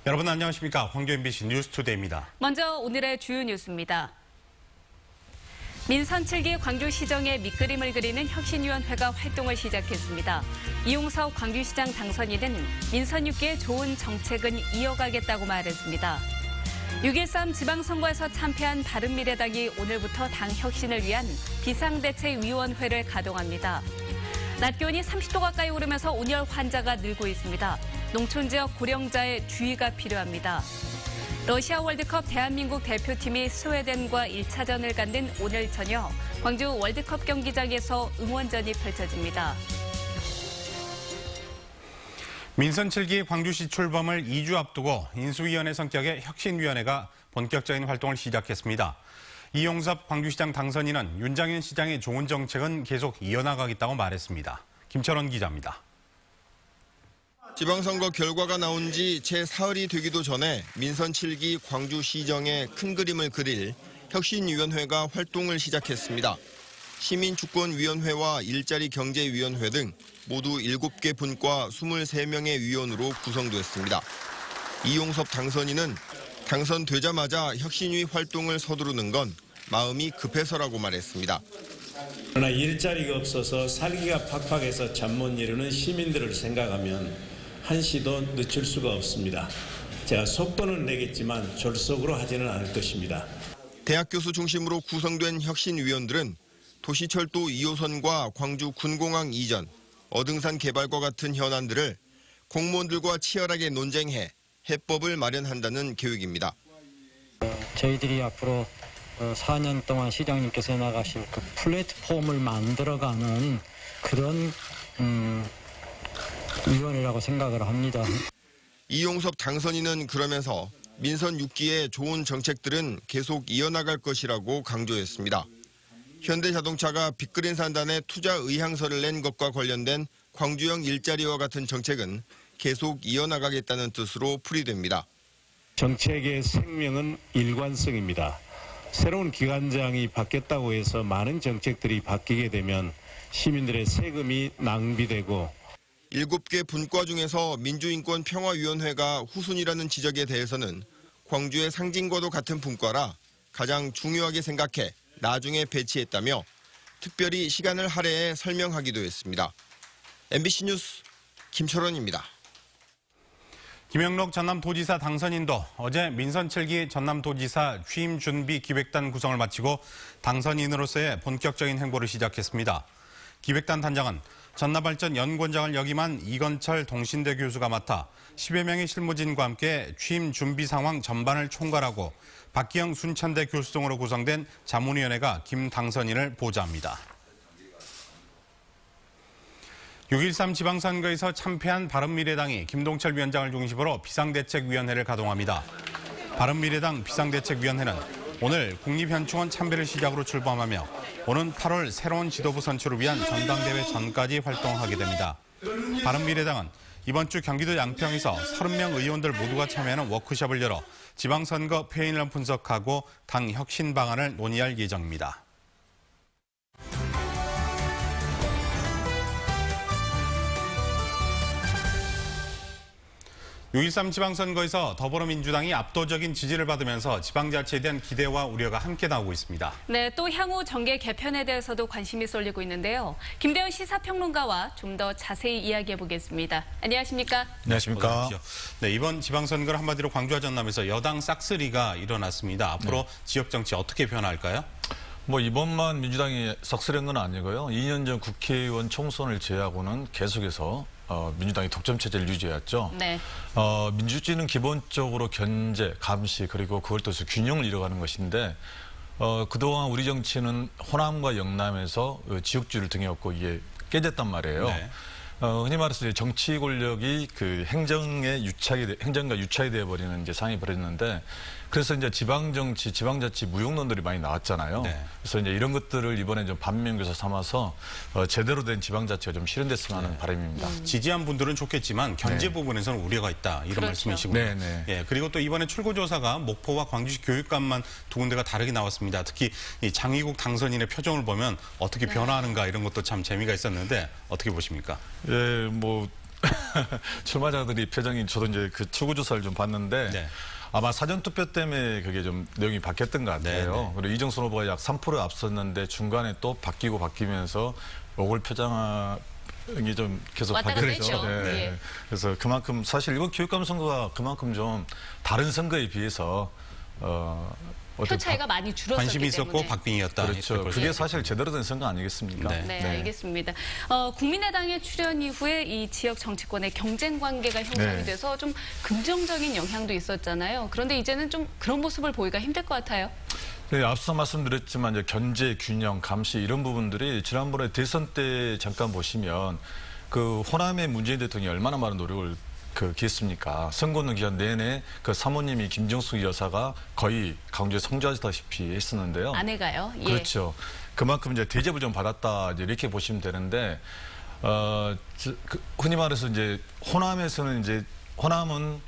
여러분 안녕하십니까? 광주 MBC 뉴스투데이입니다. 먼저 오늘의 주요 뉴스입니다. 민선 7기 광주시정의 밑그림을 그리는 혁신위원회가 활동을 시작했습니다. 이용석 광주시장 당선인은 민선 6기의 좋은 정책은 이어가겠다고 말했습니다. 6.13 지방선거에서 참패한 바른미래당이 오늘부터 당 혁신을 위한 비상대책위원회를 가동합니다. 낮 기온이 30도 가까이 오르면서 온열 환자가 늘고 있습니다. 농촌 지역 고령자의 주의가 필요합니다. 러시아 월드컵 대한민국 대표팀이 스웨덴과 1차전을 갖는 오늘 저녁 광주 월드컵 경기장에서 응원전이 펼쳐집니다. 민선 7기 광주시 출범을 2주 앞두고 인수위원회 성격의 혁신위원회가 본격적인 활동을 시작했습니다. 이용섭 광주시장 당선인은 윤장현 시장의 좋은 정책은 계속 이어나가겠다고 말했습니다. 김철원 기자입니다. 지방선거 결과가 나온 지 채 사흘이 되기도 전에 민선 7기 광주시정의 큰 그림을 그릴 혁신위원회가 활동을 시작했습니다. 시민주권위원회와 일자리경제위원회 등 모두 7개 분과 23명의 위원으로 구성됐습니다. 이용섭 당선인은 당선되자마자 혁신위 활동을 서두르는 건 마음이 급해서라고 말했습니다. 그러나 일자리가 없어서 살기가 팍팍해서 잠 못 이루는 시민들을 생각하면 한시도 늦출 수가 없습니다. 제가 속도는 내겠지만 졸속으로 하지는 않을 것입니다. 대학 교수 중심으로 구성된 혁신위원들은 도시철도 2호선과 광주 군공항 이전, 어등산 개발과 같은 현안들을 공무원들과 치열하게 논쟁해 해법을 마련한다는 계획입니다. 저희들이 앞으로 4년 동안 시장님께서 나가실 그 플랫폼을 만들어가는 그런 위원회라고 생각을 합니다. 이용섭 당선인은 그러면서 민선 6기의 좋은 정책들은 계속 이어나갈 것이라고 강조했습니다. 현대자동차가 빅그린 산단에 투자 의향서를 낸 것과 관련된 광주형 일자리와 같은 정책은 계속 이어나가겠다는 뜻으로 풀이됩니다. 정책의 생명은 일관성입니다. 새로운 기관장이 바뀌었다고 해서 많은 정책들이 바뀌게 되면 시민들의 세금이 낭비되고 7개 분과 중에서 민주인권평화위원회가 후순위라는 지적에 대해서는 광주의 상징과도 같은 분과라 가장 중요하게 생각해 나중에 배치했다며 특별히 시간을 할애해 설명하기도 했습니다. MBC 뉴스 김철원입니다. 김영록 전남도지사 당선인도 어제 민선 7기 전남도지사 취임 준비 기획단 구성을 마치고 당선인으로서의 본격적인 행보를 시작했습니다. 기획단 단장은 전남발전 연구원장을 역임한 이건철 동신대 교수가 맡아 10여 명의 실무진과 함께 취임 준비 상황 전반을 총괄하고 박기영 순천대 교수 등으로 구성된 자문위원회가 김 당선인을 보좌합니다. 6.13 지방선거에서 참패한 바른미래당이 김동철 위원장을 중심으로 비상대책위원회를 가동합니다. 바른미래당 비상대책위원회는 오늘 국립현충원 참배를 시작으로 출범하며 오는 8월 새로운 지도부 선출을 위한 전당대회 전까지 활동하게 됩니다. 바른미래당은 이번 주 경기도 양평에서 30명 의원들 모두가 참여하는 워크숍을 열어 지방선거 패인을 분석하고 당 혁신 방안을 논의할 예정입니다. 6.13 지방선거에서 더불어민주당이 압도적인 지지를 받으면서 지방자치에 대한 기대와 우려가 함께 나오고 있습니다. 네, 또 향후 정계 개편에 대해서도 관심이 쏠리고 있는데요. 김대현 시사평론가와 좀 더 자세히 이야기해보겠습니다. 안녕하십니까? 안녕하십니까? 네, 이번 지방선거를 한마디로 광주와 전남에서 여당 싹쓸이가 일어났습니다. 앞으로 지역 정치 어떻게 변할까요? 이번만 민주당이 싹쓸이한 건 아니고요. 2년 전 국회의원 총선을 제외하고는 계속해서 민주당이 독점 체제를 유지해왔죠. 네. 민주주의는 기본적으로 견제, 감시 그리고 그걸 통해서 균형을 이뤄가는 것인데 그동안 우리 정치는 호남과 영남에서 지역주의를 등에 업고 이게 깨졌단 말이에요. 네. 흔히 말해서 정치 권력이 그 행정과 유착이 되어버리는 이제 상황이 벌어졌는데 그래서 이제 지방정치, 지방자치 무용론들이 많이 나왔잖아요. 네. 그래서 이제 이런 것들을 이번에 좀 반면교사 삼아서 제대로 된 지방자치가 좀 실현됐으면 하는 바람입니다. 지지한 분들은 좋겠지만 견제 부분에서는 우려가 있다 이런 그렇죠. 말씀이시군요. 네. 예, 그리고 또 이번에 출구조사가 목포와 광주시 교육감만 두 군데가 다르게 나왔습니다. 특히 이 장희국 당선인의 표정을 보면 어떻게 변화하는가 이런 것도 참 재미가 있었는데 어떻게 보십니까? 예, 출마자들이 표정이 저도 이제 그 출구조사를 좀 봤는데 네. 아마 사전투표 때문에 그게 좀 내용이 바뀌었던 것 같아요. 네, 네. 그리고 이정순 후보가 약 3% 앞섰는데 중간에 또 바뀌면서 요걸 표정이 좀 계속 왔다 갔다 바뀌었죠. 했죠. 예. 그래서 그만큼 사실 이번 교육감 선거가 그만큼 좀 다른 선거에 비해서 표 차이가 많이 줄었었기 관심이 있었고 때문에. 박빙이었다. 그렇죠. 그게 사실 제대로 된 선거 아니겠습니까? 네. 네, 알겠습니다. 국민의당의 출연 이후에 이 지역 정치권의 경쟁 관계가 형성이 네. 돼서 좀 긍정적인 영향도 있었잖아요. 그런데 이제는 좀 그런 모습을 보기가 힘들 것 같아요. 네, 앞서 말씀드렸지만 이제 견제, 균형, 감시 이런 부분들이 지난번에 대선 때 잠깐 보시면 그 호남의 문재인 대통령이 얼마나 많은 노력을 기했습니까? 선거는 기간 내내 그 사모님이 김정숙 여사가 거의 강주에 성주하시다시피 했었는데요. 아내가요? 예. 그렇죠. 그만큼 이제 대접을 좀 받았다 이제 이렇게 보시면 되는데 흔히 말해서 이제 호남에서는 이제 호남은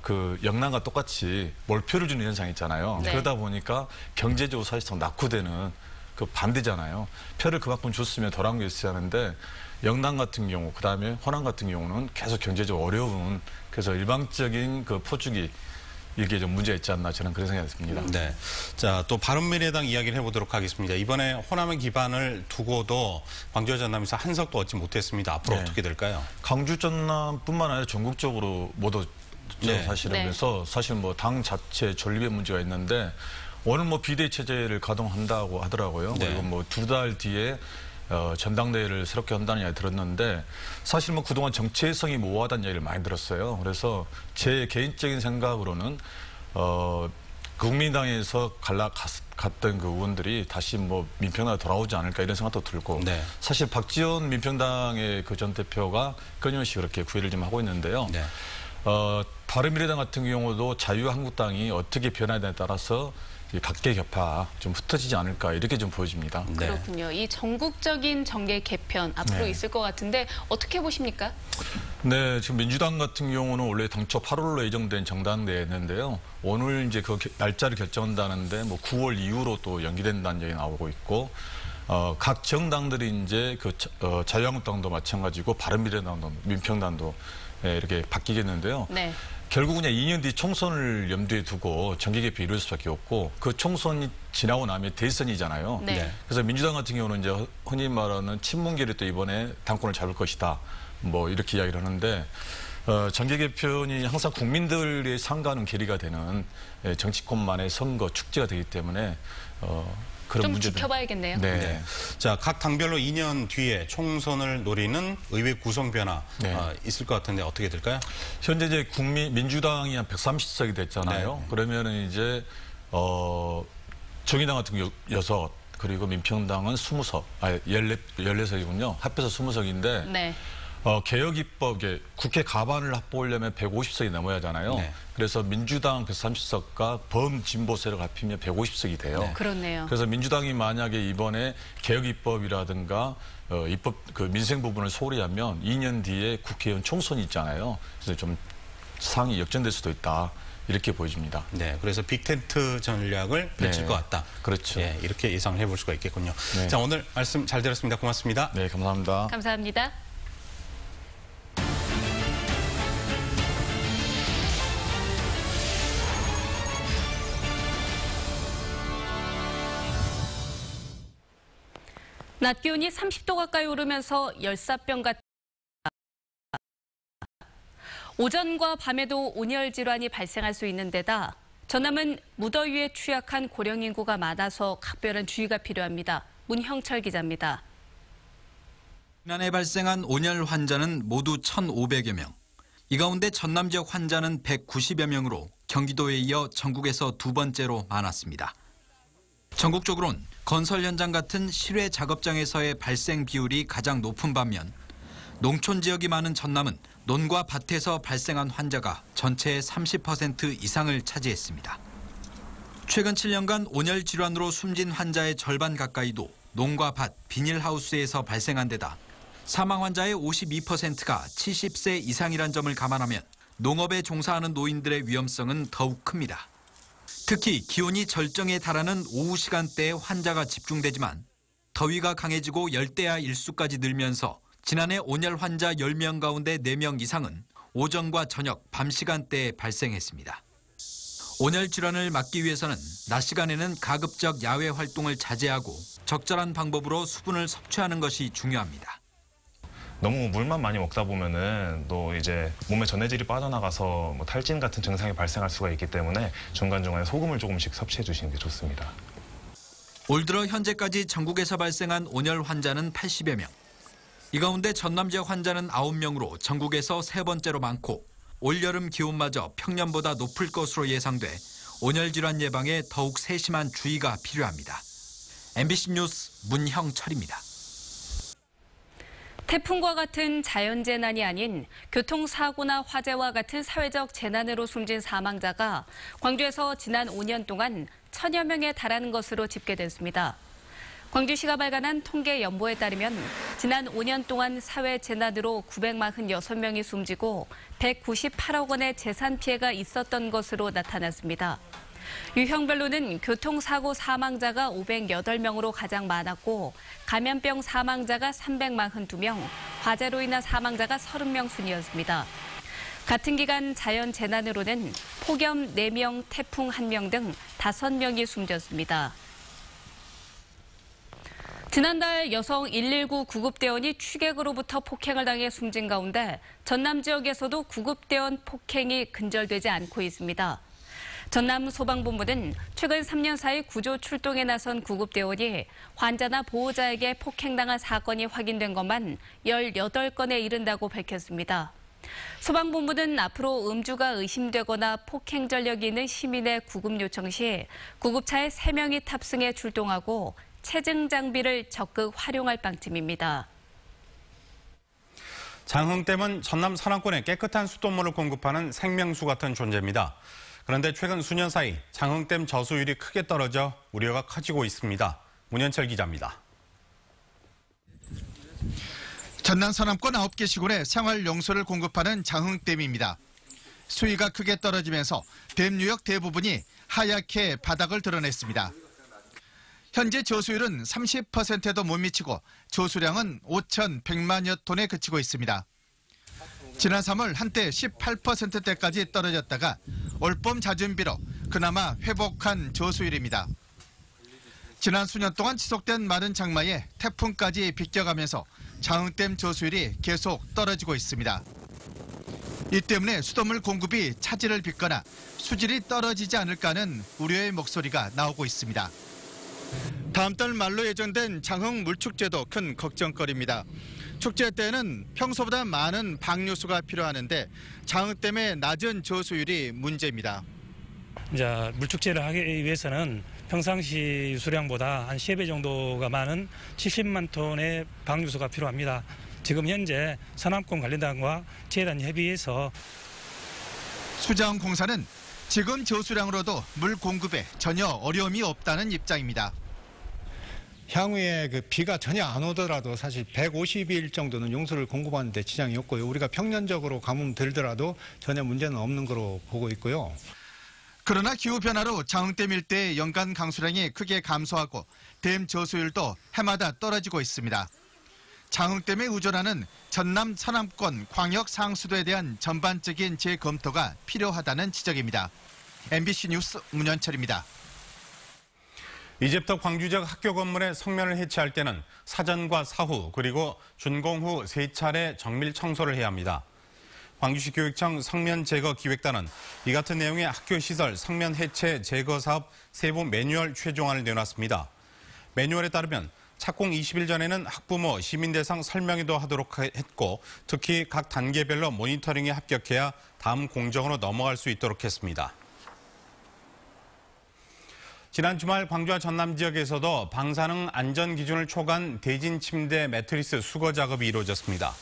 그 영남과 똑같이 몰표를 주는 현상이 있잖아요. 네. 그러다 보니까 경제적으로 사실상 낙후되는 그 반대잖아요. 표를 그만큼 줬으면 덜한 게 있어야 하는데 영남 같은 경우, 그다음에 호남 같은 경우는 계속 경제적으로 어려운 그래서 일방적인 그 포주기 이게 좀 문제가 있지 않나 저는 그런 생각이 듭니다. 네. 자, 또 바른미래당 이야기를 해보도록 하겠습니다. 이번에 호남의 기반을 두고도 광주 전남에서 한석도 얻지 못했습니다. 앞으로 네. 어떻게 될까요? 광주 전남뿐만 아니라 전국적으로 모두 네. 사실은 네. 그래서 사실 뭐 당 자체 존립의 문제가 있는데 오늘 뭐 비대위 체제를 가동한다고 하더라고요. 네. 그리고 뭐 2달 뒤에 전당대회를 새롭게 한다는 이야기 들었는데 사실 뭐 그동안 정체성이 모호하다는 얘기를 많이 들었어요. 그래서 제 개인적인 생각으로는 국민당에서 갔던 그 의원들이 다시 뭐 민평당에 돌아오지 않을까 이런 생각도 들고 네. 사실 박지원 민평당의 그 전 대표가 끊임없이 그렇게 구애를 좀 하고 있는데요. 네. 바른미래당 같은 경우도 자유한국당이 어떻게 변화에 따라서 이 각계격파 좀 흩어지지 않을까 이렇게 좀 보여집니다. 네. 그렇군요. 이 전국적인 정계 개편 앞으로 네. 있을 것 같은데 어떻게 보십니까? 네, 지금 민주당 같은 경우는 원래 당초 8월로 예정된 정당대회였는데요. 오늘 이제 그 날짜를 결정한다는데 뭐 9월 이후로 또 연기된다는 얘기 나오고 있고, 각 정당들이 이제 그 자유한국당도 마찬가지고 바른미래당도 민평당도 이렇게 바뀌겠는데요. 네. 결국은 2년 뒤 총선을 염두에 두고 정계 개편이 이룰 수밖에 없고 그 총선이 지나고 나면 대선이잖아요. 네. 그래서 민주당 같은 경우는 이제 흔히 말하는 친문계를 또 이번에 당권을 잡을 것이다. 뭐 이렇게 이야기를 하는데 정계 개편이 항상 국민들의 상가는 계리가 되는 정치권만의 선거 축제가 되기 때문에 그런 좀 문제들. 지켜봐야겠네요. 네. 네. 자, 각 당별로 2년 뒤에 총선을 노리는 의회 구성 변화 네. 있을 것 같은데 어떻게 될까요? 현재 이제 민주당이 한 130석이 됐잖아요. 네. 그러면은 이제 정의당 같은 경우 6, 그리고 민평당은 20석, 14석이군요. 합해서 20석인데 네. 개혁 입법, 국회 가반을 확보하려면 150석이 넘어야 하잖아요. 네. 그래서 민주당 130석과 범진보 세력 합치면 150석이 돼요. 네. 그렇네요. 그래서 민주당이 만약에 이번에 개혁 입법이라든가 입법 그 민생 부분을 소홀히 하면 2년 뒤에 국회의원 총선이 있잖아요. 그래서 좀 상황이 역전될 수도 있다. 이렇게 보여집니다. 네, 그래서 빅텐트 전략을 펼칠 네. 것 같다. 그렇죠. 예, 이렇게 예상을 해볼 수가 있겠군요. 네. 자, 오늘 말씀 잘 들었습니다. 고맙습니다. 네, 감사합니다. 감사합니다. 낮 기온이 30도 가까이 오르면서 열사병 같은 오전과 밤에도 온열 질환이 발생할 수 있는 데다 전남은 무더위에 취약한 고령 인구가 많아서 각별한 주의가 필요합니다. 문형철 기자입니다. 지난해 발생한 온열 환자는 모두 1,500여 명. 이 가운데 전남 지역 환자는 190여 명으로 경기도에 이어 전국에서 두 번째로 많았습니다. 전국적으로는 건설 현장 같은 실외 작업장에서의 발생 비율이 가장 높은 반면 농촌 지역이 많은 전남은 논과 밭에서 발생한 환자가 전체의 30% 이상을 차지했습니다. 최근 7년간 온열 질환으로 숨진 환자의 절반 가까이도 농과 밭, 비닐하우스에서 발생한 데다 사망 환자의 52%가 70세 이상이란 점을 감안하면 농업에 종사하는 노인들의 위험성은 더욱 큽니다. 특히 기온이 절정에 달하는 오후 시간대에 환자가 집중되지만 더위가 강해지고 열대야 일수까지 늘면서 지난해 온열 환자 10명 가운데 4명 이상은 오전과 저녁, 밤 시간대에 발생했습니다. 온열 질환을 막기 위해서는 낮 시간에는 가급적 야외 활동을 자제하고 적절한 방법으로 수분을 섭취하는 것이 중요합니다. 너무 물만 많이 먹다 보면은 또 이제 몸에 전해질이 빠져나가서 뭐 탈진 같은 증상이 발생할 수가 있기 때문에 중간중간에 소금을 조금씩 섭취해 주시는 게 좋습니다. 올 들어 현재까지 전국에서 발생한 온열 환자는 80여 명. 이 가운데 전남 지역 환자는 9명으로 전국에서 3번째로 많고 올여름 기온마저 평년보다 높을 것으로 예상돼 온열 질환 예방에 더욱 세심한 주의가 필요합니다. MBC 뉴스 문형철입니다. 태풍과 같은 자연재난이 아닌 교통사고나 화재와 같은 사회적 재난으로 숨진 사망자가 광주에서 지난 5년 동안 1000여 명에 달하는 것으로 집계됐습니다. 광주시가 발간한 통계 연보에 따르면 지난 5년 동안 사회재난으로 946명이 숨지고 198억 원의 재산 피해가 있었던 것으로 나타났습니다. 유형별로는 교통사고 사망자가 508명으로 가장 많았고 감염병 사망자가 342명, 화재로 인한 사망자가 30명 순이었습니다. 같은 기간 자연재난으로는 폭염 4명, 태풍 1명 등 5명이 숨졌습니다. 지난달 여성 119 구급대원이 취객으로부터 폭행을 당해 숨진 가운데 전남 지역에서도 구급대원 폭행이 근절되지 않고 있습니다. 전남 소방본부는 최근 3년 사이 구조 출동에 나선 구급대원이 환자나 보호자에게 폭행당한 사건이 확인된 것만 18건에 이른다고 밝혔습니다. 소방본부는 앞으로 음주가 의심되거나 폭행 전력이 있는 시민의 구급 요청 시 구급차에 3명이 탑승해 출동하고 체증 장비를 적극 활용할 방침입니다. 장흥댐은 전남 산악권에 깨끗한 수돗물을 공급하는 생명수 같은 존재입니다. 그런데 최근 수년 사이 장흥댐 저수율이 크게 떨어져 우려가 커지고 있습니다. 문현철 기자입니다. 전남 서남권 9개 시군에 생활용수를 공급하는 장흥댐입니다. 수위가 크게 떨어지면서 댐 유역 대부분이 하얗게 바닥을 드러냈습니다. 현재 저수율은 30%에도 못 미치고 조수량은 5,100만여 톤에 그치고 있습니다. 지난 3월 한때 18%대까지 떨어졌다가 올봄 잦은 비로 그나마 회복한 저수율입니다. 지난 수년 동안 지속된 마른 장마에 태풍까지 비껴가면서 장흥댐 저수율이 계속 떨어지고 있습니다. 이 때문에 수돗물 공급이 차질을 빚거나 수질이 떨어지지 않을까 하는 우려의 목소리가 나오고 있습니다. 다음 달 말로 예정된 장흥 물축제도 큰 걱정거리입니다. 축제 때는 평소보다 많은 방류수가 필요하는데 장흥댐의 낮은 저수율이 문제입니다. 이제 물축제를 하기 위해서는 평상시 유수량보다 한 3배 정도가 많은 70만 톤의 방류수가 필요합니다. 지금 현재 서남권 관리단과 재단 협의해서 수자원공사는 지금 저수량으로도 물 공급에 전혀 어려움이 없다는 입장입니다. 향후에 비가 전혀 안 오더라도 사실 150일 정도는 용수를 공급하는 데 지장이 없고요. 우리가 평년적으로 가뭄 들더라도 전혀 문제는 없는 거로 보고 있고요. 그러나 기후변화로 장흥댐 일대의 연간 강수량이 크게 감소하고 댐 저수율도 해마다 떨어지고 있습니다. 장흥댐에 의존하는 전남 서남권 광역 상수도에 대한 전반적인 재검토가 필요하다는 지적입니다. MBC 뉴스 문현철입니다. 이제부터 광주 지역 학교 건물의 성면을 해체할 때는 사전과 사후 그리고 준공 후 3차례 정밀 청소를 해야 합니다. 광주시 교육청 성면 제거 기획단은 이 같은 내용의 학교 시설 성면 해체 제거 사업 세부 매뉴얼 최종안을 내놨습니다. 매뉴얼에 따르면 착공 20일 전에는 학부모, 시민 대상 설명회도 하도록 했고 특히 각 단계별로 모니터링에 합격해야 다음 공정으로 넘어갈 수 있도록 했습니다. 지난 주말 광주와 전남 지역에서도 방사능 안전 기준을 초과한 대진 침대 매트리스 수거 작업이 이루어졌습니다.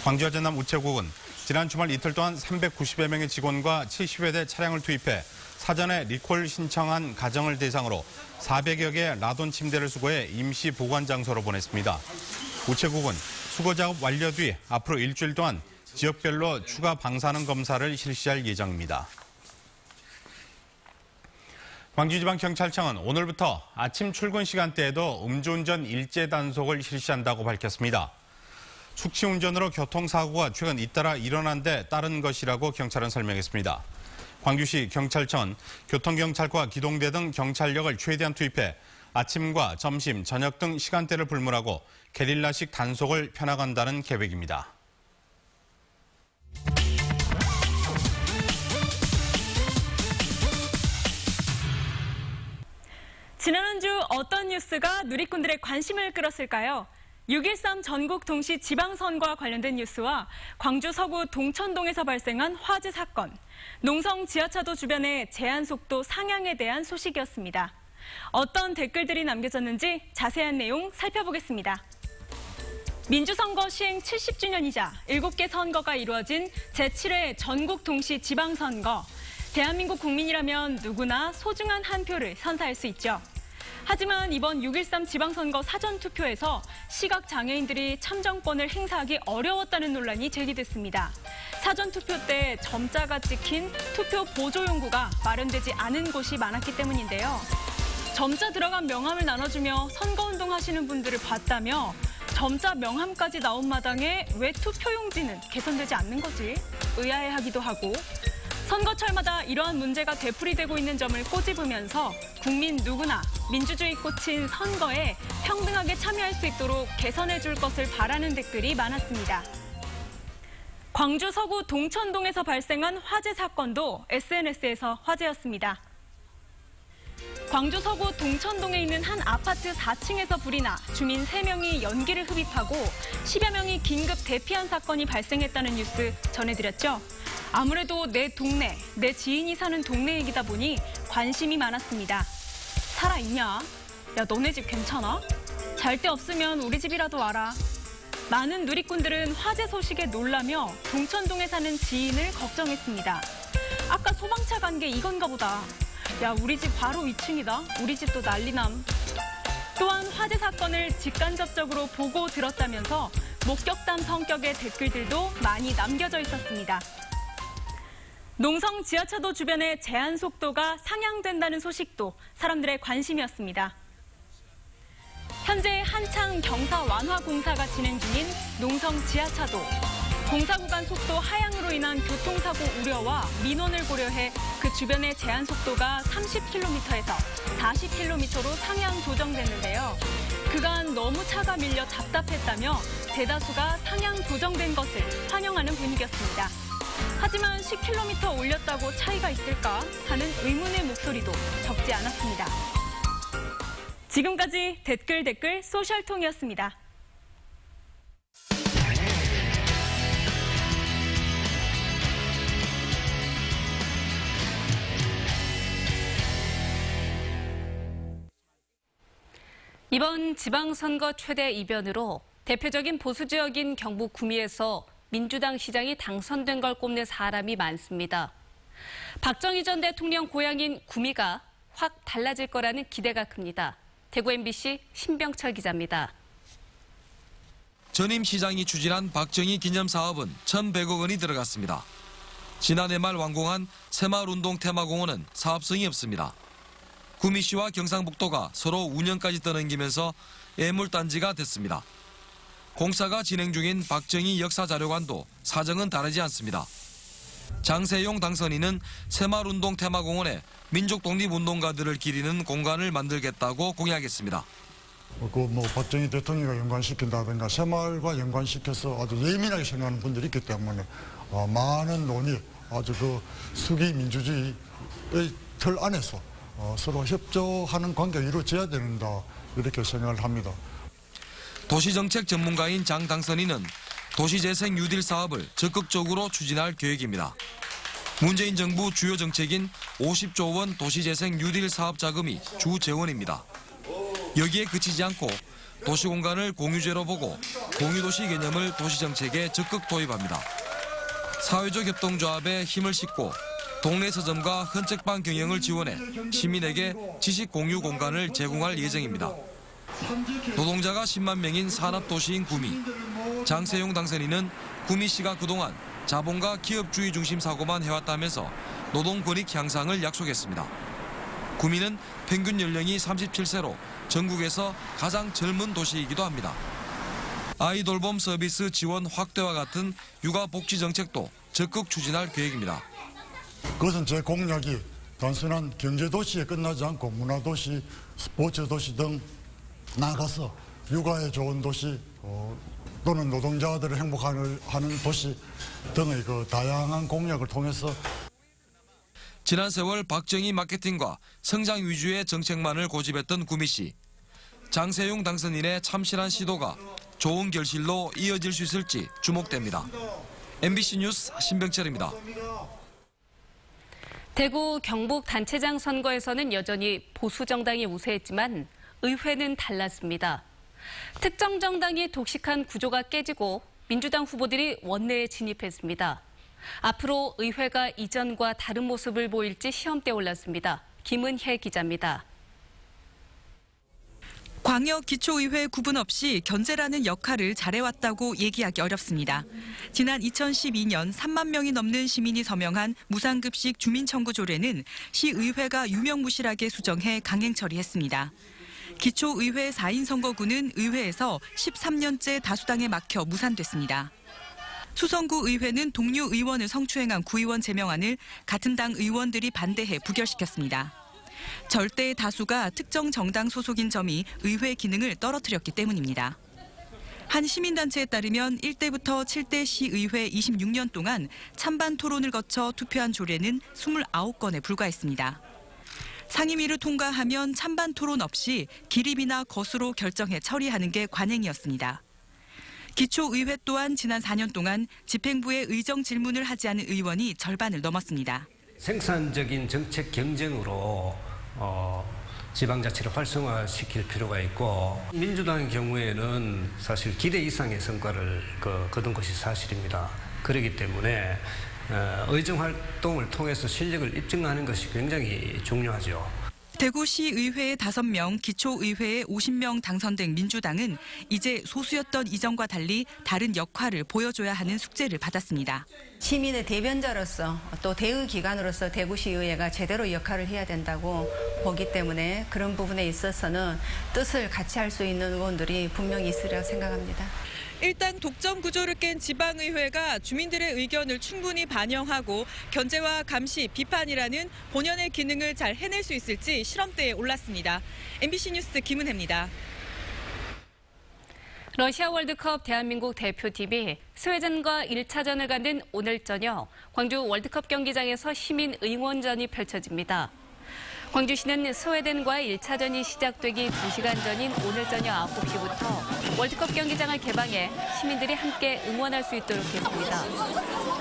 광주와 전남 우체국은 지난 주말 이틀 동안 390여 명의 직원과 70여 대 차량을 투입해 사전에 리콜 신청한 가정을 대상으로 400여 개의 라돈 침대를 수거해 임시 보관 장소로 보냈습니다. 우체국은 수거 작업 완료 뒤 앞으로 일주일 동안 지역별로 추가 방사능 검사를 실시할 예정입니다. 광주지방경찰청은 오늘부터 아침 출근 시간대에도 음주운전 일제 단속을 실시한다고 밝혔습니다. 숙취운전으로 교통사고가 최근 잇따라 일어난 데 따른 것이라고 경찰은 설명했습니다. 광주시 경찰청은 교통경찰과 기동대 등 경찰력을 최대한 투입해 아침과 점심, 저녁 등 시간대를 불문하고 게릴라식 단속을 펴나간다는 계획입니다. 지난 한 주 어떤 뉴스가 누리꾼들의 관심을 끌었을까요? 6.13 전국 동시 지방선거와 관련된 뉴스와 광주 서구 동천동에서 발생한 화재 사건, 농성 지하차도 주변의 제한속도 상향에 대한 소식이었습니다. 어떤 댓글들이 남겨졌는지 자세한 내용 살펴보겠습니다. 민주선거 시행 70주년이자 7개 선거가 이루어진 제7회 전국 동시 지방선거. 대한민국 국민이라면 누구나 소중한 한 표를 선사할 수 있죠. 하지만 이번 6.13 지방선거 사전투표에서 시각장애인들이 참정권을 행사하기 어려웠다는 논란이 제기됐습니다. 사전투표 때 점자가 찍힌 투표 보조용구가 마련되지 않은 곳이 많았기 때문인데요. 점자 들어간 명함을 나눠주며 선거운동 하시는 분들을 봤다며 점자 명함까지 나온 마당에 왜 투표용지는 개선되지 않는 거지? 의아해하기도 하고 선거철마다 이러한 문제가 되풀이되고 있는 점을 꼬집으면서 국민 누구나 민주주의 꽃인 선거에 평등하게 참여할 수 있도록 개선해 줄 것을 바라는 댓글이 많았습니다. 광주 서구 동천동에서 발생한 화재 사건도 SNS에서 화제였습니다. 광주 서구 동천동에 있는 한 아파트 4층에서 불이 나 주민 3명이 연기를 흡입하고 10여 명이 긴급 대피한 사건이 발생했다는 뉴스 전해드렸죠. 아무래도 내 동네, 내 지인이 사는 동네 얘기다 보니 관심이 많았습니다. 살아있냐? 야, 너네 집 괜찮아? 잘 데 없으면 우리 집이라도 와라. 많은 누리꾼들은 화재 소식에 놀라며 동천동에 사는 지인을 걱정했습니다. 아까 소방차 간 게 이건가 보다. 야, 우리 집 바로 2층이다. 우리 집도 난리남. 또한 화재 사건을 직간접적으로 보고 들었다면서 목격담 성격의 댓글들도 많이 남겨져 있었습니다. 농성 지하차도 주변의 제한 속도가 상향된다는 소식도 사람들의 관심이었습니다. 현재 한창 경사 완화 공사가 진행 중인 농성 지하차도. 공사 구간 속도 하향으로 인한 교통사고 우려와 민원을 고려해 그 주변의 제한 속도가 30km에서 40km로 상향 조정됐는데요. 그간 너무 차가 밀려 답답했다며 대다수가 상향 조정된 것을 환영하는 분위기였습니다. 하지만 10km 올렸다고 차이가 있을까 하는 의문의 목소리도 적지 않았습니다. 지금까지 댓글 소셜통이었습니다. 이번 지방선거 최대 이변으로 대표적인 보수지역인 경북 구미에서 민주당 시장이 당선된 걸 꼽는 사람이 많습니다. 박정희 전 대통령 고향인 구미가 확 달라질 거라는 기대가 큽니다. 대구 MBC 신병철 기자입니다. 전임 시장이 추진한 박정희 기념사업은 1,100억 원이 들어갔습니다. 지난해 말 완공한 새마을운동 테마공원은 사업성이 없습니다. 구미시와 경상북도가 서로 운영까지 떠넘기면서 애물단지가 됐습니다. 공사가 진행 중인 박정희 역사자료관도 사정은 다르지 않습니다. 장세용 당선인은 새마을운동 테마공원에 민족 독립운동가들을 기리는 공간을 만들겠다고 공약했습니다. 박정희 대통령과 연관시킨다든가 새마을과 연관시켜서 아주 예민하게 생각하는 분들이 있기 때문에 많은 논의, 아주 그 수기 민주주의의 틀 안에서 서로 협조하는 관계가 이루어져야 된다, 이렇게 생각을 합니다. 도시정책 전문가인 장 당선인은 도시재생 뉴딜 사업을 적극적으로 추진할 계획입니다. 문재인 정부 주요 정책인 50조 원 도시재생 뉴딜 사업 자금이 주 재원입니다. 여기에 그치지 않고 도시공간을 공유제로 보고 공유도시 개념을 도시정책에 적극 도입합니다. 사회적 협동조합에 힘을 싣고 동네 서점과 헌책방 경영을 지원해 시민에게 지식 공유 공간을 제공할 예정입니다. 노동자가 10만 명인 산업도시인 구미. 장세용 당선인은 구미시가 그동안 자본과 기업주의 중심 사고만 해왔다면서 노동 권익 향상을 약속했습니다. 구미는 평균 연령이 37세로 전국에서 가장 젊은 도시이기도 합니다. 아이돌봄 서비스 지원 확대와 같은 육아 복지 정책도 적극 추진할 계획입니다. 그것은 제 공약이 단순한 경제도시에 끝나지 않고 문화도시, 스포츠도시 등 나아가서 육아에 좋은 도시 또는 노동자들을 행복하는 도시 등의 그 다양한 공약을 통해서 지난 세월 박정희 마케팅과 성장 위주의 정책만을 고집했던 구미 씨. 장세용 당선인의 참신한 시도가 좋은 결실로 이어질 수 있을지 주목됩니다. MBC 뉴스 신병철입니다. 대구 경북 단체장 선거에서는 여전히 보수 정당이 우세했지만 의회는 달랐습니다. 특정 정당이 독식한 구조가 깨지고 민주당 후보들이 원내에 진입했습니다. 앞으로 의회가 이전과 다른 모습을 보일지 시험대에 올랐습니다. 김은혜 기자입니다. 광역 기초의회 구분 없이 견제라는 역할을 잘해왔다고 얘기하기 어렵습니다. 지난 2012년 3만 명이 넘는 시민이 서명한 무상급식 주민청구 조례는 시의회가 유명무실하게 수정해 강행 처리했습니다. 기초의회 4인 선거구는 의회에서 13년째 다수당에 막혀 무산됐습니다. 수성구 의회는 동료 의원을 성추행한 구의원 제명안을 같은 당 의원들이 반대해 부결시켰습니다. 절대 다수가 특정 정당 소속인 점이 의회 기능을 떨어뜨렸기 때문입니다. 한 시민단체에 따르면 1대부터 7대 시의회 26년 동안 찬반 토론을 거쳐 투표한 조례는 29건에 불과했습니다. 상임위를 통과하면 찬반 토론 없이 기립이나 거수로 결정해 처리하는 게 관행이었습니다. 기초의회 또한 지난 4년 동안 집행부에 의정 질문을 하지 않은 의원이 절반을 넘었습니다. 생산적인 정책 경쟁으로 지방자치를 활성화시킬 필요가 있고 민주당의 경우에는 사실 기대 이상의 성과를 거둔 것이 사실입니다. 그렇기 때문에 의정 활동을 통해서 실력을 입증하는 것이 굉장히 중요하죠. 대구시의회에 5명, 기초의회에 50명 당선된 민주당은 이제 소수였던 이전과 달리 다른 역할을 보여줘야 하는 숙제를 받았습니다. 시민의 대변자로서 또 대의기관으로서 대구시의회가 제대로 역할을 해야 된다고 보기 때문에 그런 부분에 있어서는 뜻을 같이 할 수 있는 의원들이 분명히 있으리라고 생각합니다. 일단 독점 구조를 깬 지방의회가 주민들의 의견을 충분히 반영하고 견제와 감시, 비판이라는 본연의 기능을 잘 해낼 수 있을지 실험대에 올랐습니다. MBC 뉴스 김은혜입니다. 러시아 월드컵 대한민국 대표팀이 스웨덴과 1차전을 갖는 오늘 저녁 광주 월드컵 경기장에서 시민 응원전이 펼쳐집니다. 광주시는 스웨덴과의 1차전이 시작되기 2시간 전인 오늘 저녁 9시부터 월드컵 경기장을 개방해 시민들이 함께 응원할 수 있도록 했습니다.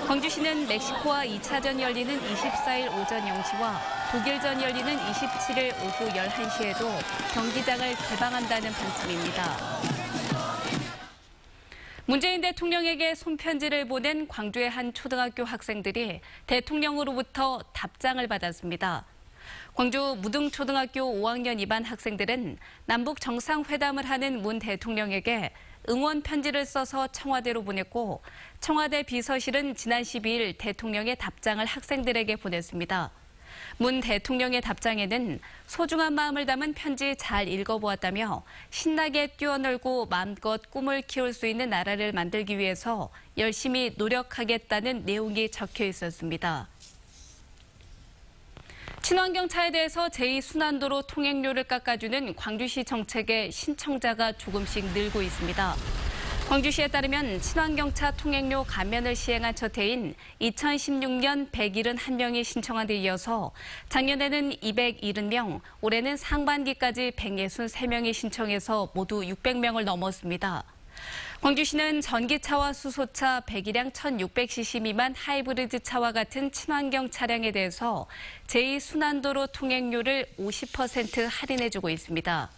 광주시는 멕시코와 2차전이 열리는 24일 오전 0시와 독일전이 열리는 27일 오후 11시에도 경기장을 개방한다는 방침입니다. 문재인 대통령에게 손편지를 보낸 광주의 한 초등학교 학생들이 대통령으로부터 답장을 받았습니다. 광주 무등초등학교 5학년 2반 학생들은 남북 정상회담을 하는 문 대통령에게 응원 편지를 써서 청와대로 보냈고 청와대 비서실은 지난 12일 대통령의 답장을 학생들에게 보냈습니다. 문 대통령의 답장에는 소중한 마음을 담은 편지 잘 읽어보았다며 신나게 뛰어놀고 마음껏 꿈을 키울 수 있는 나라를 만들기 위해서 열심히 노력하겠다는 내용이 적혀 있었습니다. 친환경차에 대해서 제2순환도로 통행료를 깎아주는 광주시 정책의 신청자가 조금씩 늘고 있습니다. 광주시에 따르면 친환경차 통행료 감면을 시행한 첫 해인 2016년 171명이 신청한 데 이어서 작년에는 270명, 올해는 상반기까지 163명이 신청해서 모두 600명을 넘었습니다. 광주시는 전기차와 수소차, 배기량 1600cc 미만 하이브리드 차와 같은 친환경 차량에 대해서 제2순환도로 통행료를 50% 할인해주고 있습니다.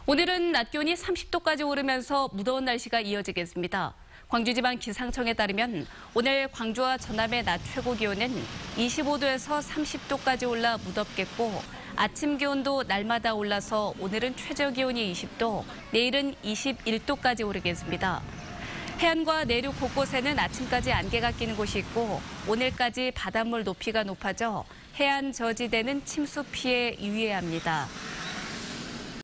오늘은 낮 기온이 30도까지 오르면서 무더운 날씨가 이어지겠습니다. 광주지방 기상청에 따르면 오늘 광주와 전남의 낮 최고 기온은 25도에서 30도까지 올라 무덥겠고 아침 기온도 날마다 올라서 오늘은 최저 기온이 20도, 내일은 21도까지 오르겠습니다. 해안과 내륙 곳곳에는 아침까지 안개가 끼는 곳이 있고 오늘까지 바닷물 높이가 높아져 해안 저지대는 침수 피해 유의해야 합니다.